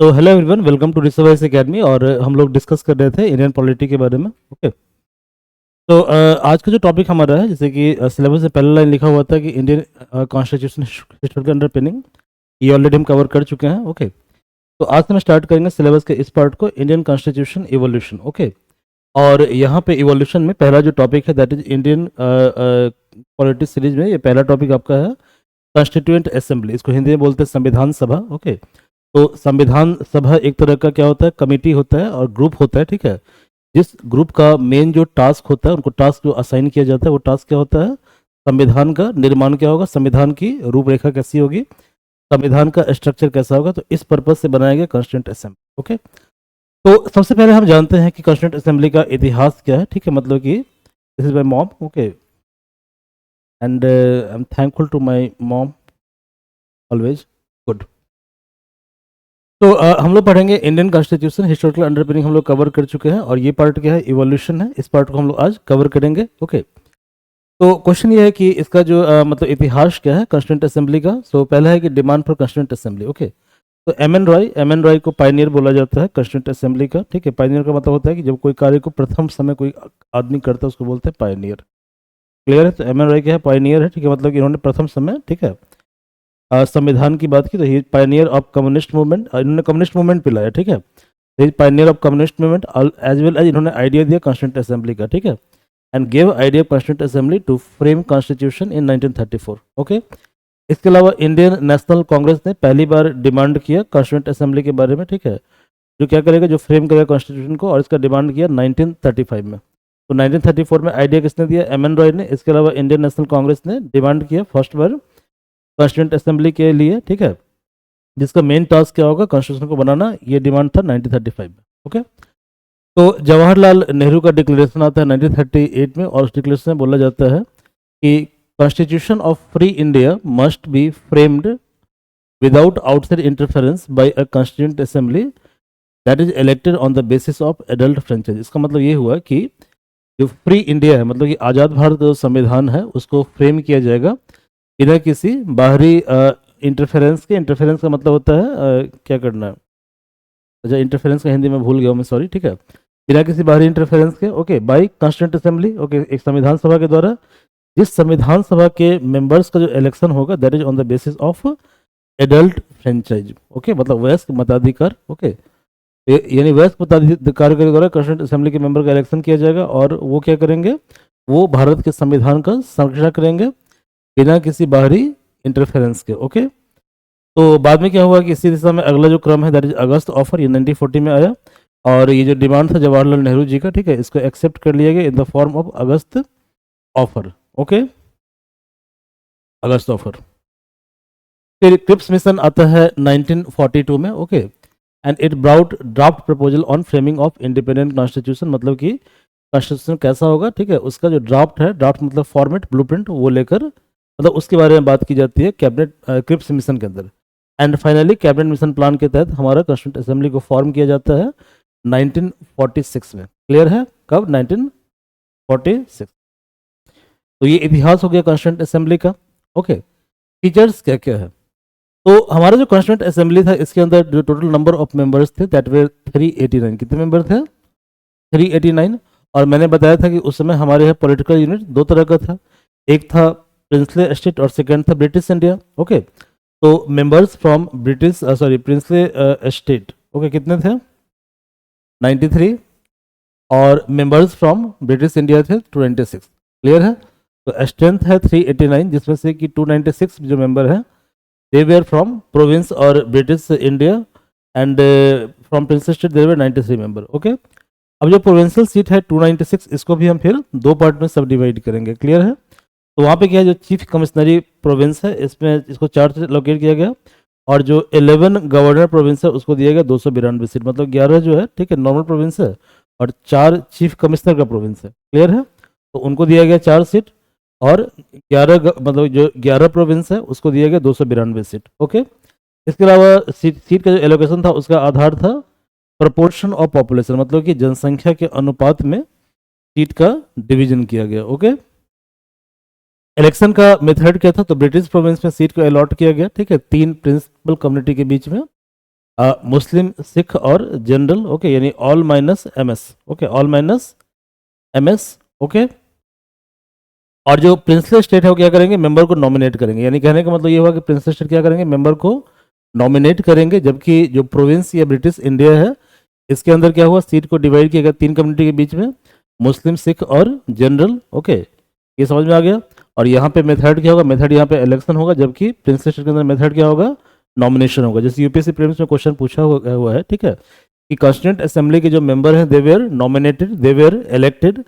तो hello everyone, welcome to रिसर्वाइस academy. और हम लोग डिस्कस कर रहे थे इंडियन पॉलिटी के बारे में। ओके। तो आज का जो टॉपिक हमारा है, जैसे कि सिलेबस में पहला लाइन लिखा हुआ था कि इंडियन कॉन्स्टिट्यूशन हिस्टोरिकल अंडरपिनिंग, ये ऑलरेडी हम कवर कर चुके हैं। ओके। तो आज से हम स्टार्ट करेंगे सिलेबस के इस पार्ट को, इंडियन कॉन्स्टिट्यूशन इवोल्यूशन। ओके। और यहाँ पे इवोल्यूशन में पहला जो टॉपिक है that is Indian polity series में ये पहला टॉपिक आपका है कॉन्स्टिट्यूएंट असेंबली। इसको हिंदी में बोलते हैं संविधान सभा। ओके। तो संविधान सभा एक तरह का क्या होता है, कमेटी होता है और ग्रुप होता है। ठीक है। जिस ग्रुप का मेन जो टास्क होता है, उनको टास्क जो असाइन किया जाता है, वो टास्क क्या होता है, संविधान का निर्माण क्या होगा, संविधान की रूपरेखा कैसी होगी, संविधान का स्ट्रक्चर कैसा होगा। तो इस पर्पज से बनाया गया कॉन्स्टिट्यूएंट असेंबली। ओके। तो सबसे पहले हम जानते हैं कि कॉन्स्टिट्यूएंट असेंबली का इतिहास क्या है। ठीक है, मतलब कि this is my mom. Okay. And I am thankful to my mom always. Good. तो हम लोग पढ़ेंगे इंडियन कॉन्स्टिट्यूशन हिस्टोरिकल अंडरपिनिंग, हम लोग कवर कर चुके हैं। और ये पार्ट क्या है, इवोल्यूशन है। इस पार्ट को हम लोग आज कवर करेंगे। ओके। तो क्वेश्चन ये है कि इसका जो मतलब इतिहास क्या है कॉन्स्टिट्यूएंट असेंबली का। सो पहला है कि demand for constituent assembly. Okay. तो एम एन रॉय को पायनियर बोला जाता है कॉन्स्टिट्यूएंट असेंबली का। ठीक है। पायनियर का मतलब होता है कि जब कोई कार्य को प्रथम समय कोई आदमी करता है उसको बोलते हैं पायनियर। क्लियर है। तो एम एन रॉय क्या है, पायनियर है। ठीक है, मतलब कि इन्होंने प्रथम समय, ठीक है, संविधान की बात की तो he pioneer of communist movement, इन्होंने कम्युनिस्ट मूवमेंट पिलाया। ठीक है। He pioneer of communist movement as well as इन्होंने आइडिया दिया कॉन्स्टिट्यूएंट असेंबली का। ठीक है। And gave idea constituent assembly to frame constitution in 1934। Okay. इसके अलावा इंडियन नेशनल कांग्रेस ने पहली बार डिमांड किया कॉन्स्टिट्यूएंट असेंबली के बारे में। ठीक है। जो क्या करेगा, जो फ्रेम करेगा कॉन्स्टिट्यूशन को, और इसका डिमांड किया 1935 में। तो 1934 में आइडिया किसने दिया, एम एन रॉय ने। इसके अलावा इंडियन नेशनल कांग्रेस ने डिमांड किया फर्स्ट बार कॉन्स्टिट्यूएंट असेंबली के लिए। ठीक है। जिसका मेन टास्क क्या होगा, कॉन्स्टिट्यूशन को बनाना। ये डिमांड था 1935 में। ओके। तो जवाहरलाल नेहरू का डिक्लेरेशन आता है 1938 में, और उस डिक्लेरेशन में बोला जाता है कि constitution of free India must be framed without outside interference by a constituent assembly that is elected on the basis of adult franchise. इसका मतलब ये हुआ कि जो फ्री इंडिया है, मतलब कि आज़ाद भारत का जो संविधान है, उसको फ्रेम किया जाएगा बिना किसी बाहरी इंटरफेरेंस के। इंटरफेरेंस का मतलब होता है क्या करना है, अच्छा इंटरफेरेंस का हिंदी में भूल गया मैं, सॉरी। ठीक है। बिना किसी बाहरी इंटरफेरेंस के। Okay. By constituent assembly. Okay. एक संविधान सभा के द्वारा, जिस संविधान सभा के मेंबर्स का जो इलेक्शन होगा that is on the basis of adult franchise. Okay, मतलब वयस्क मताधिकार। ओके। यानी वयस्क मताधिकार के द्वारा कॉन्स्टिट्यूएंट असेंबली के मेंबर का इलेक्शन किया जाएगा, और वो क्या करेंगे, वो भारत के संविधान का संरक्षण करेंगे बिना किसी बाहरी इंटरफेरेंस के। ओके। तो बाद में क्या हुआ कि इसी दिशा में अगला जो क्रम है दैट इज अगस्त ऑफर, ये 1940 में आया। और ये जो डिमांड था जवाहरलाल नेहरू जी का, ठीक है, इसको एक्सेप्ट कर लिया गया in the form of August offer. Okay. August offer. फिर क्रिप्स मिशन आता है 1942 में। Okay. And it brought draft proposal on framing of independent constitution, मतलब कि कॉन्स्टिट्यूशन कैसा होगा। ठीक है। उसका जो ड्राफ्ट है, ड्राफ्ट मतलब फॉर्मेट, ब्लूप्रिंट, वो लेकर, मतलब उसके बारे में बात की जाती है कैबिनेट क्रिप्स मिशन के अंदर। And finally cabinet mission plan के तहत हमारा कॉन्स्टिट्यूंट असेंबली को फॉर्म किया जाता है 1946 में। क्लियर है, कब, 1946। तो ये इतिहास हो गया कॉन्स्टिट्यूंट असेंबली का। ओके। फीचर्स क्या क्या है, तो हमारा जो कॉन्स्टिट्यूंट असेंबली था इसके अंदर जो टोटल नंबर ऑफ मेंबर्स थे दैट वे 389। कितने मेंबर थे, 389। और मैंने बताया था कि उस समय हमारे यहाँ पॉलिटिकल यूनिट दो तरह का था, एक था प्रिंसले स्टेट और सेकंड था ब्रिटिश इंडिया। ओके। तो members from British sorry princely state, okay, कितने थे, 93। और मेंबर्स फ्रॉम ब्रिटिश इंडिया थे 296। क्लियर है। तो स्ट्रेंथ है 389, जिसमें से कि 296 जो मेंबर हैं दे वेयर फ्रॉम प्रोविंस और British India, and from princely state they were 93 member. Okay. अब जो प्रोविंशियल सीट है 296, इसको भी हम फिर दो पार्ट में सब डिवाइड करेंगे। क्लियर है। तो वहाँ पे क्या है, जो चीफ कमिश्नरी प्रोविंस है इसमें इसको 4 से लोकेट किया गया, और जो 11 गवर्नर प्रोविंस है उसको दिया गया 292 सीट, मतलब 11 जो है, ठीक है, नॉर्मल प्रोविंस है, और 4 चीफ कमिश्नर का प्रोविंस है। क्लियर है। तो उनको दिया गया 4 सीट, और 11 मतलब जो 11 प्रोविंस है उसको दिया गया 292 सीट। ओके। इसके अलावा सीट का जो एलोकेशन था उसका आधार था प्रपोर्शन ऑफ पॉपुलेशन, मतलब कि जनसंख्या के अनुपात में सीट का डिवीजन किया गया। ओके। इलेक्शन का मेथड क्या था, तो ब्रिटिश प्रोविंस में सीट को अलॉट किया गया, ठीक है, 3 प्रिंसिपल कम्युनिटी के बीच में, मुस्लिम, सिख और जनरल, ओके, यानी all minus MS, okay, all minus MS, okay. और जो प्रिंसली स्टेट है वो क्या करेंगे, मेंबर को नॉमिनेट करेंगे, यानी कहने का मतलब ये हुआ कि प्रिंसली स्टेट क्या करेंगे, मेंबर को नॉमिनेट करेंगे, जबकि जो प्रोविंस या ब्रिटिश इंडिया है इसके अंदर क्या हुआ, सीट को डिवाइड किया गया 3 कम्युनिटी के बीच में, मुस्लिम, सिख और जनरल, ओके, ये समझ में आ गया। और यहाँ पे मेथड क्या होगा, मेथड यहाँ पे इलेक्शन होगा, जबकि प्रिंसली स्टेट के अंदर मेथड क्या होगा, नॉमिनेशन होगा। जैसे यूपीएससी प्रीलिम्स में क्वेश्चन पूछा हुआ है, ठीक है, कि कॉन्स्टिट्यूंट असेंबली के जो मेंबर हैं they were nominated, they were elected,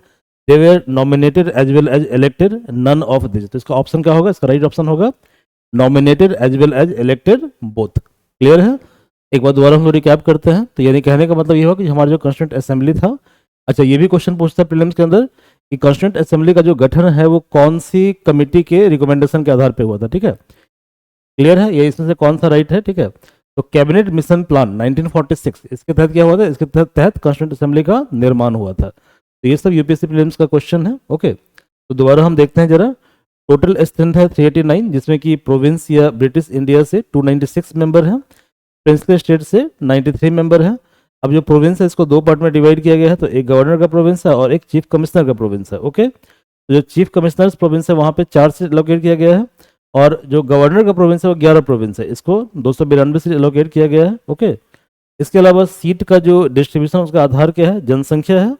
they were nominated as well as elected, none of this. तो इसका ऑप्शन क्या होगा, इसका राइट ऑप्शन होगा nominated as well as elected both. Clear है। एक बार दोबारा हम लोग रिकैप करते हैं। तो यानी कहने का मतलब ये होगा कि हमारा जो कॉन्स्टिट्यूंट असेंबली था, अच्छा ये भी क्वेश्चन पूछता है प्रीलिम्स के अंदर कि कॉन्स्टिट्यूंट असेंबली का जो गठन है वो कौन सी कमिटी के रिकमेंडेशन के आधार पे हुआ था, ठीक है, क्लियर है, ये इसमें से कौन सा राइट है, ठीक है। तो कैबिनेट मिशन प्लान 1946, इसके तहत क्या हुआ था, इसके तहत कॉन्स्टिट्यूंट असेंबली का निर्माण हुआ था। तो ये सब यूपीएससी प्रीलिम्स का क्वेश्चन है, ओके। तो दोबारा हम देखते हैं जरा। टोटल स्ट्रेंथ है 389, जिसमें कि प्रोविंस या ब्रिटिश इंडिया से 296 मेंबर हैं, प्रिंसली स्टेट से 93 मेंबर हैं। अब जो प्रोविंस है इसको 2 पार्ट में डिवाइड किया गया है, तो एक गवर्नर का प्रोविंस है और एक चीफ कमिश्नर का प्रोविंस है, ओके। तो जो चीफ कमिश्नर प्रोविंस है वहाँ पे 4 से एलोकेट किया गया है, और जो गवर्नर का प्रोविंस है वो 11 प्रोविंस है, इसको 292 से एलोकेट किया गया है, ओके। इसके अलावा सीट का जो डिस्ट्रीब्यूशन उसका आधार क्या है, जनसंख्या है,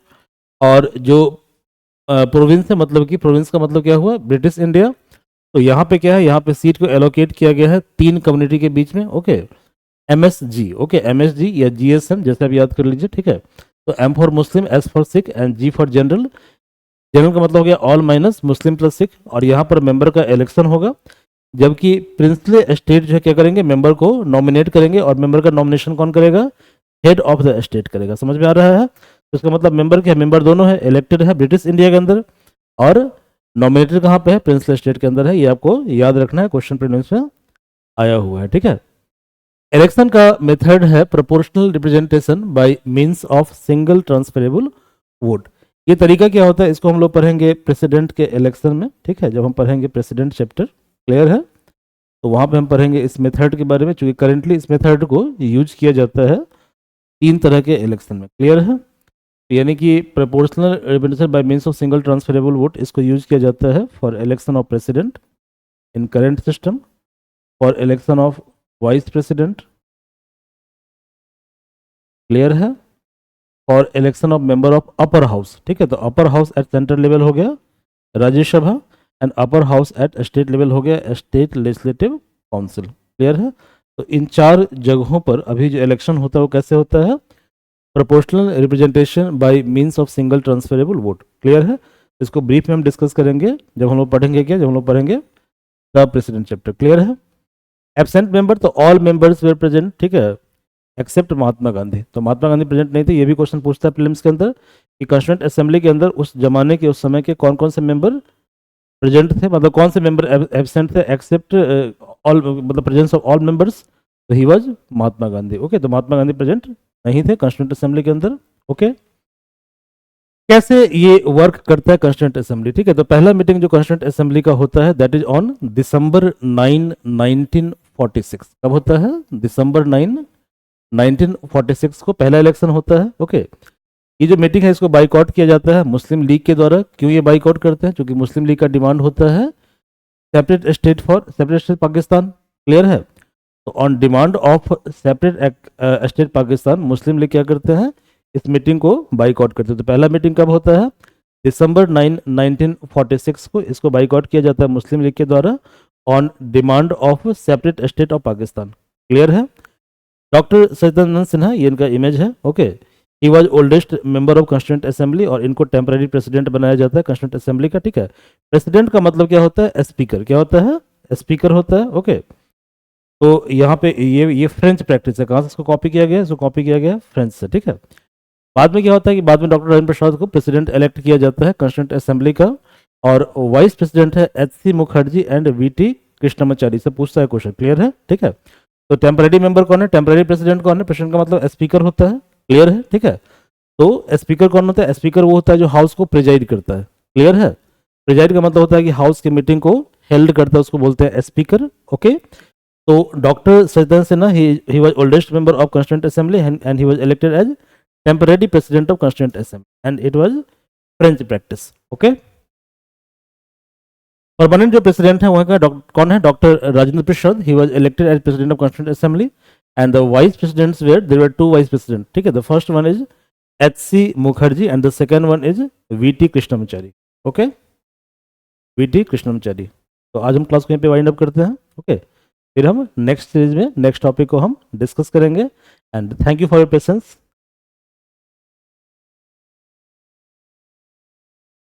और जो प्रोविंस है, मतलब कि प्रोविंस का मतलब क्या हुआ, ब्रिटिश इंडिया। तो यहाँ पे क्या है, यहाँ पे सीट को एलोकेट किया गया है 3 कम्युनिटी के बीच में, ओके, एमएसजी, ओके, एमएसजी या जीएसएम जैसे आप याद कर लीजिए, ठीक है। तो M for Muslim, S for Sikh and G for general. General का मतलब हो गया all minus Muslim plus Sikh, और यहाँ पर मेंबर का इलेक्शन होगा, जबकि प्रिंसली स्टेट जो है क्या करेंगे, मेंबर को नॉमिनेट करेंगे, और मेंबर का नॉमिनेशन कौन करेगा, हेड ऑफ द स्टेट करेगा। समझ में आ रहा है। तो इसका मतलब मेंबर क्या है, मेंबर दोनों है, इलेक्टेड है ब्रिटिश इंडिया के अंदर और नॉमिनेटेड कहाँ पे है, प्रिंसली स्टेट के अंदर है। ये आपको याद रखना है, क्वेश्चन प्रीलिम्स में आया हुआ है, ठीक है। इलेक्शन का मेथड है proportional representation by means of single transferable vote. ये तरीका क्या होता है, इसको हम लोग पढ़ेंगे प्रेसिडेंट के इलेक्शन में, ठीक है, जब हम पढ़ेंगे प्रेसिडेंट चैप्टर, क्लियर है। तो वहाँ पे हम पढ़ेंगे इस मेथड के बारे में, चूंकि करेंटली इस मेथड को यूज किया जाता है 3 तरह के इलेक्शन में, क्लियर है। यानी कि proportional representation by means of single transferable vote, इसको यूज किया जाता है for election of president in current system, for election of vice president, clear है, for election of member of upper house, ठीक है। तो upper house at central level हो गया Rajya Sabha, and upper house at state level हो गया state legislative council, clear है। तो इन 4 जगहों पर अभी जो इलेक्शन होता है वो कैसे होता है, proportional representation by means of single transferable vote, clear है। इसको ब्रीफ में हम डिस्कस करेंगे जब हम लोग पढ़ेंगे क्या, जब हम लोग पढ़ेंगे द प्रेसिडेंट चैप्टर, क्लियर है। एब्सेंट मेंबर, तो ऑल मेंबर्स वेर प्रेजेंट, ठीक है, एक्सेप्ट महात्मा गांधी। तो महात्मा गांधी प्रेजेंट नहीं थे। ये भी क्वेश्चन पूछता है प्रीलिम्स के अंदर कि कॉन्स्टिट्यूंट असेंबली के अंदर उस जमाने के, उस समय के कौन कौन से मेंबर प्रेजेंट थे, मतलब कौन से मेंबर एब्सेंट थे एक्सेप्ट ऑल, मतलब प्रेजेंस ऑफ ऑल मेंबर्स। तो he was Mahatma Gandhi, okay. तो महात्मा गांधी प्रेजेंट नहीं थे कॉन्स्टिट्यूंट असेंबली के अंदर, ओके। कैसे ये वर्क करता है कॉन्स्टिट्यूंट असेंबली, ठीक है। तो पहला मीटिंग जो कॉन्स्टिट्यूंट असेंबली का होता है दैट इज ऑन दिसंबर 9, 1946। कब होता है, दिसंबर 9, 1946 को पहला इलेक्शन होता है, ओके। ये जो मीटिंग है इसको बाइकआउट किया जाता है मुस्लिम लीग के द्वारा। क्यों ये बाइकआउट करते हैं, क्योंकि मुस्लिम लीग का डिमांड होता है separate state for separate state Pakistan, clear है। तो on demand of separate state Pakistan Muslim league क्या करते हैं, इस मीटिंग को बाइकआउट करते हैं। तो पहला मीटिंग कब होता है, दिसंबर 9, 1946 को इसको बाइकआउट किया जाता है मुस्लिम लीग के द्वारा on demand of separate state of Pakistan, clear है। डॉक्टर सचिदानंद सिन्हा, ये इनका इमेज है, okay. He was oldest member of constituent assembly, और इनको टेम्पररी प्रेसिडेंट बनाया जाता है कॉन्स्टिट्यूंट असेंबली का, ठीक है। प्रेसिडेंट का मतलब क्या होता है, स्पीकर, क्या होता है, स्पीकर होता है, ओके। तो यहाँ पे ये फ्रेंच प्रैक्टिस है, कहाँ से इसको कॉपी किया गया है, इसको कॉपी किया गया है फ्रेंच से, ठीक है। बाद में क्या होता है कि बाद में डॉक्टर राजेंद्र प्रसाद को प्रेसिडेंट इलेक्ट किया जाता है कॉन्स्टिट्यूंट असेंबली का, और वाइस प्रेसिडेंट है H C. Mukherjee and V T. Krishnamachari. से पूछता है क्वेश्चन, क्लियर है, ठीक है। तो टेम्पररी मेंबर कौन है, टेम्पररी प्रेसिडेंट कौन है, प्रेसिडेंट का मतलब स्पीकर होता है, क्लियर है, ठीक है। तो स्पीकर कौन होता है, स्पीकर वो होता है जो हाउस को प्रिजाइड करता है, क्लियर है। प्रिजाइड का मतलब होता है कि हाउस की मीटिंग को हेल्ड करता है, उसको बोलते हैं स्पीकर, ओके। तो doctor Sachidanand Sinha he was oldest member of Constituent Assembly and he was elected as temporary president of Constituent Assembly and it was French practice. Okay. Permanent जो प्रेसिडेंट है वहाँ का कौन है? Doctor Rajendra Prasad. He was elected as president of constituent assembly and the vice presidents were there were two vice president. ठीक है. The first one is H C. Mukherjee and the second one is V T. Krishnamachari. Okay, V T. Krishnamachari. तो आज हम class को यहीं पे wind up करते हैं. ओके, फिर हम नेक्स्ट सीरीज में नेक्स्ट टॉपिक को हम डिस्कस करेंगे and thank you for your patience.